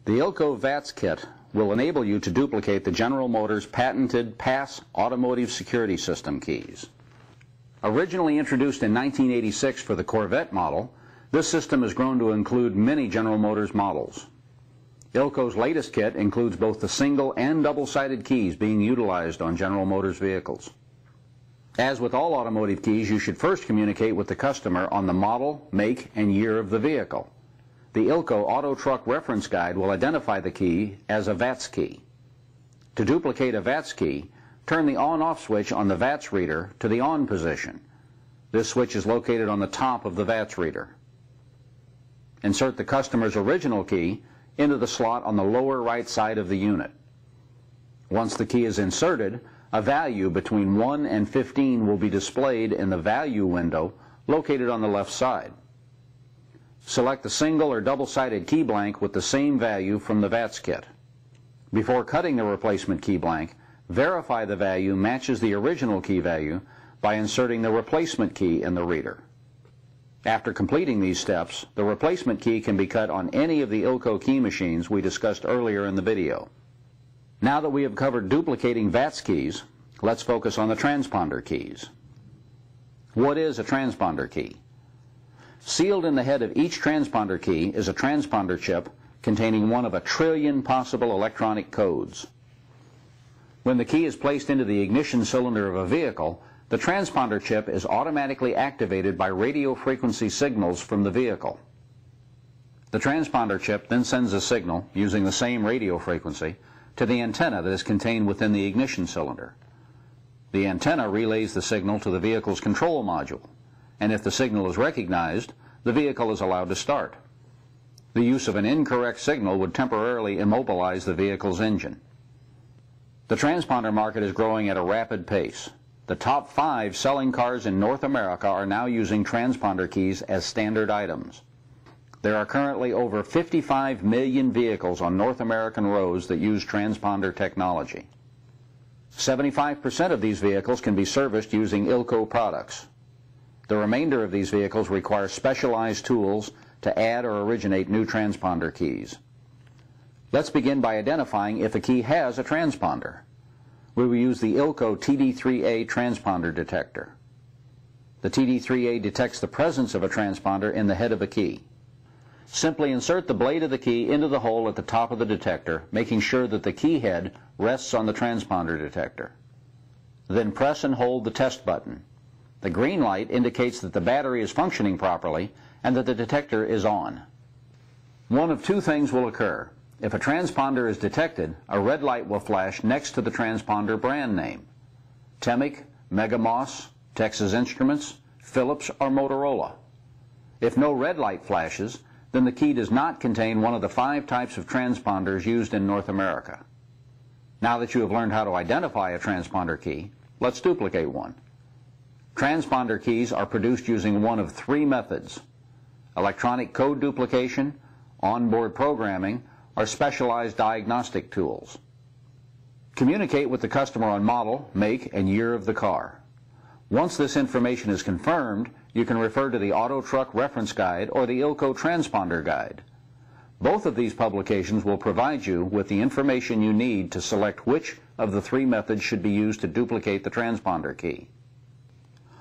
The ILCO VATS kit will enable you to duplicate the General Motors patented PASS automotive security system keys. Originally introduced in 1986 for the Corvette model, this system has grown to include many General Motors models. ILCO's latest kit includes both the single and double-sided keys being utilized on General Motors vehicles. As with all automotive keys, you should first communicate with the customer on the model, make, and year of the vehicle. The ILCO Auto Truck Reference Guide will identify the key as a VATS key. To duplicate a VATS key, turn the on-off switch on the VATS reader to the on position. This switch is located on the top of the VATS reader. Insert the customer's original key into the slot on the lower right side of the unit. Once the key is inserted, a value between 1 and 15 will be displayed in the value window located on the left side. Select the single or double-sided key blank with the same value from the VATS kit. Before cutting the replacement key blank, verify the value matches the original key value by inserting the replacement key in the reader. After completing these steps, the replacement key can be cut on any of the ILCO key machines we discussed earlier in the video. Now that we have covered duplicating VATS keys, let's focus on the transponder keys. What is a transponder key? Sealed in the head of each transponder key is a transponder chip containing one of 1 trillion possible electronic codes. When the key is placed into the ignition cylinder of a vehicle, the transponder chip is automatically activated by radio frequency signals from the vehicle. The transponder chip then sends a signal, using the same radio frequency, to the antenna that is contained within the ignition cylinder. The antenna relays the signal to the vehicle's control module, and if the signal is recognized, the vehicle is allowed to start. The use of an incorrect signal would temporarily immobilize the vehicle's engine. The transponder market is growing at a rapid pace. The top 5 selling cars in North America are now using transponder keys as standard items. There are currently over 55 million vehicles on North American roads that use transponder technology. 75% of these vehicles can be serviced using ILCO products. The remainder of these vehicles require specialized tools to add or originate new transponder keys. Let's begin by identifying if a key has a transponder. We will use the ILCO TD3A transponder detector. The TD3A detects the presence of a transponder in the head of a key. Simply insert the blade of the key into the hole at the top of the detector, making sure that the key head rests on the transponder detector. Then press and hold the test button. The green light indicates that the battery is functioning properly and that the detector is on. One of 2 things will occur. If a transponder is detected, a red light will flash next to the transponder brand name: Temic, Megamoss, Texas Instruments, Philips, or Motorola. If no red light flashes, then the key does not contain one of the 5 types of transponders used in North America. Now that you have learned how to identify a transponder key, let's duplicate one. Transponder keys are produced using one of 3 methods: electronic code duplication, onboard programming, or specialized diagnostic tools. Communicate with the customer on model, make, and year of the car. Once this information is confirmed, you can refer to the Auto Truck Reference Guide or the ILCO Transponder Guide. Both of these publications will provide you with the information you need to select which of the 3 methods should be used to duplicate the transponder key.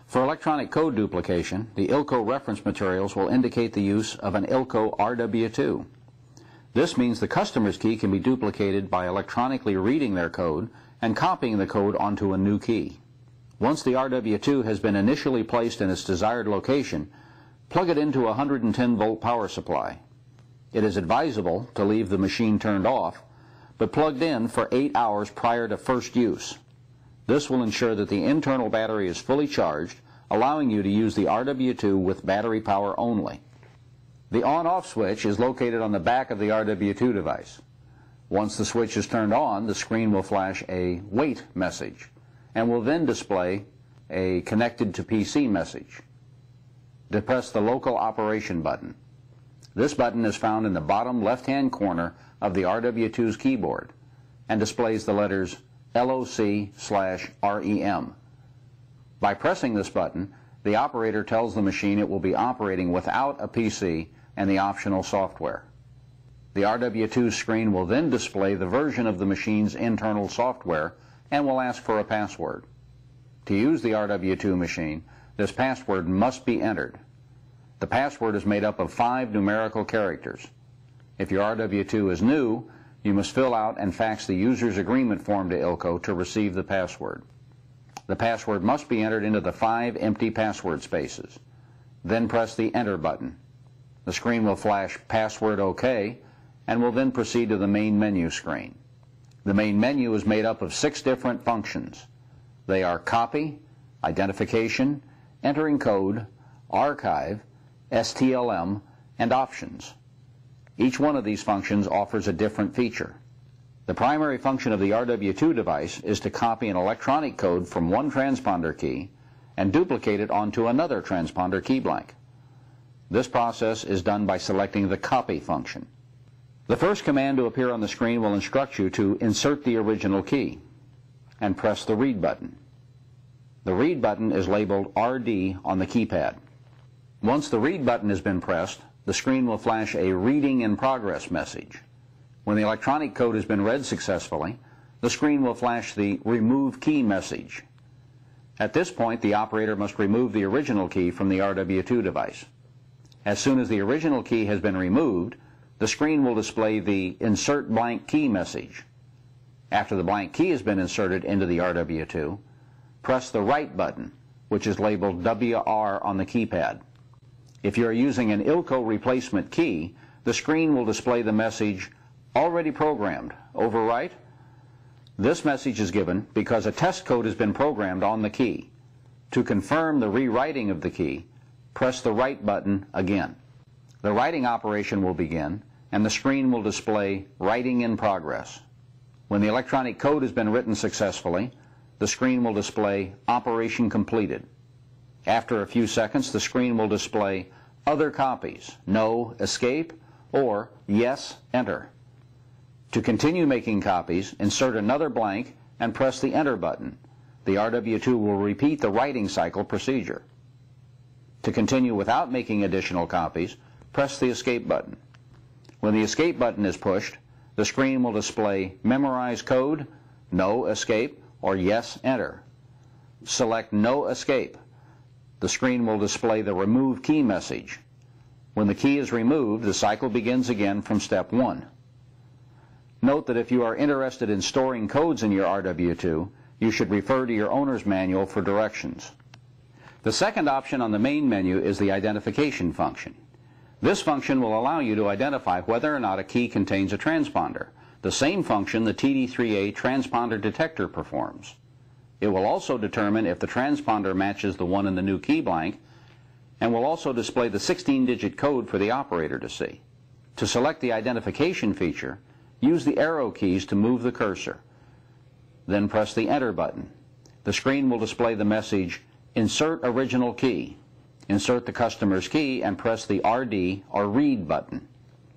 For electronic code duplication, the ILCO reference materials will indicate the use of an ILCO RW2. This means the customer's key can be duplicated by electronically reading their code and copying the code onto a new key. Once the RW2 has been initially placed in its desired location, plug it into a 110-volt power supply. It is advisable to leave the machine turned off, but plugged in for 8 hours prior to first use. This will ensure that the internal battery is fully charged, allowing you to use the RW2 with battery power only. The on-off switch is located on the back of the RW2 device. Once the switch is turned on, the screen will flash a wait message and will then display a connected to PC message. Depress the local operation button. This button is found in the bottom left-hand corner of the RW2's keyboard and displays the letters LOC/REM. By pressing this button, the operator tells the machine it will be operating without a PC and the optional software. The RW2 screen will then display the version of the machine's internal software and will ask for a password. To use the RW2 machine, this password must be entered. The password is made up of 5 numerical characters. If your RW2 is new, you must fill out and fax the user's agreement form to ILCO to receive the password. The password must be entered into the 5 empty password spaces. Then press the Enter button. The screen will flash Password OK and will then proceed to the main menu screen. The main menu is made up of 6 different functions. They are Copy, Identification, Entering Code, Archive, STLM, and Options. Each one of these functions offers a different feature. The primary function of the RW2 device is to copy an electronic code from one transponder key and duplicate it onto another transponder key blank. This process is done by selecting the Copy function. The first command to appear on the screen will instruct you to insert the original key and press the Read button. The Read button is labeled RD on the keypad. Once the Read button has been pressed, the screen will flash a Reading in Progress message. When the electronic code has been read successfully, the screen will flash the Remove Key message. At this point, the operator must remove the original key from the RW2 device. As soon as the original key has been removed, the screen will display the Insert Blank Key message. After the blank key has been inserted into the RW2, press the Write button, which is labeled WR on the keypad. If you are using an ILCO replacement key, the screen will display the message Already Programmed, Overwrite. This message is given because a test code has been programmed on the key. To confirm the rewriting of the key, press the Write button again. The writing operation will begin, and the screen will display Writing in Progress. When the electronic code has been written successfully, the screen will display Operation Completed. After a few seconds, the screen will display Other Copies, No, Escape, or Yes, Enter. To continue making copies, insert another blank and press the Enter button. The RW2 will repeat the writing cycle procedure. To continue without making additional copies, press the Escape button. When the Escape button is pushed, the screen will display Memorize Code, No, Escape, or Yes, Enter. Select No Escape. The screen will display the Remove Key message. When the key is removed, the cycle begins again from step 1. Note that if you are interested in storing codes in your RW2, you should refer to your owner's manual for directions. The second option on the main menu is the Identification function. This function will allow you to identify whether or not a key contains a transponder, the same function the TD3A transponder detector performs. It will also determine if the transponder matches the one in the new key blank, and will also display the 16-digit code for the operator to see. To select the identification feature, use the arrow keys to move the cursor. Then press the Enter button. The screen will display the message, Insert Original Key. Insert the customer's key and press the RD or Read button.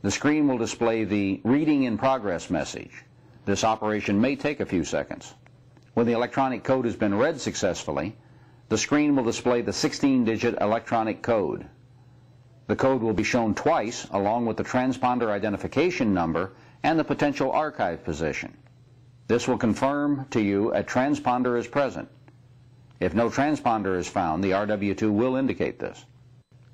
The screen will display the Reading in Progress message. This operation may take a few seconds. When the electronic code has been read successfully, the screen will display the 16-digit electronic code. The code will be shown twice along with the transponder identification number and the potential archive position. This will confirm to you a transponder is present. If no transponder is found, the RW2 will indicate this.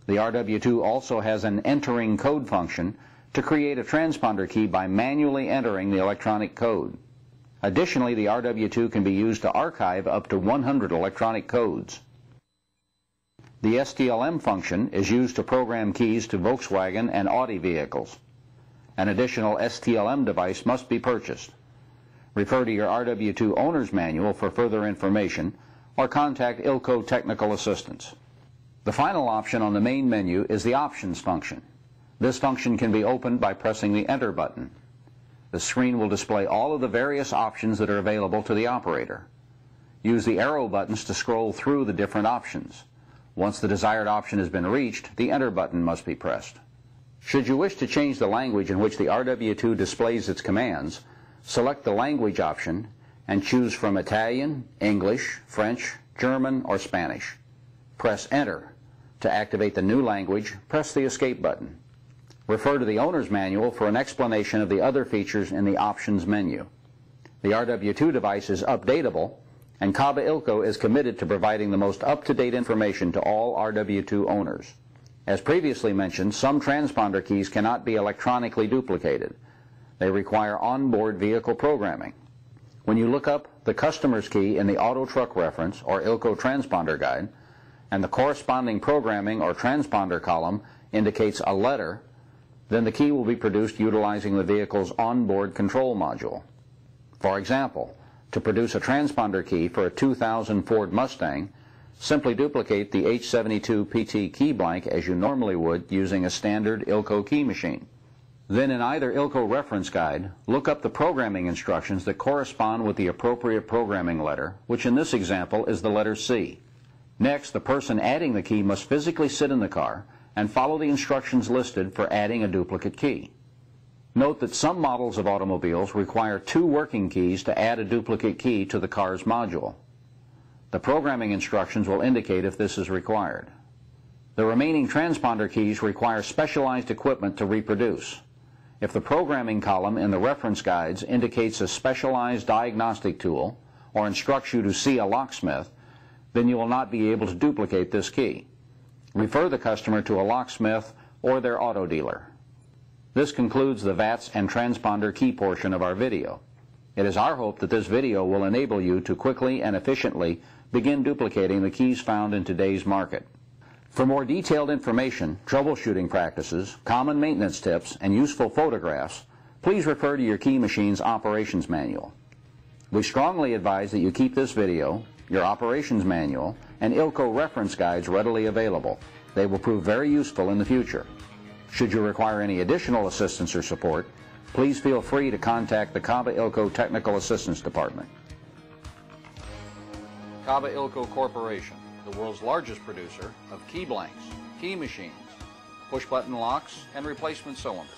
The RW2 also has an Entering Code function to create a transponder key by manually entering the electronic code. Additionally, the RW2 can be used to archive up to 100 electronic codes. The STLM function is used to program keys to Volkswagen and Audi vehicles. An additional STLM device must be purchased. Refer to your RW2 owner's manual for further information or contact ILCO Technical Assistance. The final option on the main menu is the Options function. This function can be opened by pressing the Enter button. The screen will display all of the various options that are available to the operator. Use the arrow buttons to scroll through the different options. Once the desired option has been reached, the Enter button must be pressed. Should you wish to change the language in which the RW2 displays its commands, select the Language option and choose from Italian, English, French, German, or Spanish. Press Enter. To activate the new language, press the Escape button. Refer to the owner's manual for an explanation of the other features in the options menu. The RW2 device is updatable, and CABA ILCO is committed to providing the most up-to-date information to all RW2 owners. As previously mentioned, some transponder keys cannot be electronically duplicated. They require onboard vehicle programming. When you look up the customer's key in the Auto Truck Reference or ILCO Transponder Guide, and the corresponding programming or transponder column indicates a letter, then the key will be produced utilizing the vehicle's onboard control module. For example, to produce a transponder key for a 2000 Ford Mustang, simply duplicate the H72 PT key blank as you normally would using a standard ILCO key machine. Then in either ILCO reference guide, look up the programming instructions that correspond with the appropriate programming letter, which in this example is the letter C. Next, the person adding the key must physically sit in the car and follow the instructions listed for adding a duplicate key. Note that some models of automobiles require 2 working keys to add a duplicate key to the car's module. The programming instructions will indicate if this is required. The remaining transponder keys require specialized equipment to reproduce. If the programming column in the reference guides indicates a specialized diagnostic tool or instructs you to see a locksmith, then you will not be able to duplicate this key. Refer the customer to a locksmith or their auto dealer. This concludes the VATS and transponder key portion of our video. It is our hope that this video will enable you to quickly and efficiently begin duplicating the keys found in today's market. For more detailed information, troubleshooting practices, common maintenance tips, and useful photographs, please refer to your key machine's operations manual. We strongly advise that you keep this video, your operations manual, and ILCO reference guides readily available. They will prove very useful in the future. Should you require any additional assistance or support, please feel free to contact the CABA ILCO Technical Assistance Department. CABA ILCO Corporation, the world's largest producer of key blanks, key machines, push-button locks, and replacement cylinders.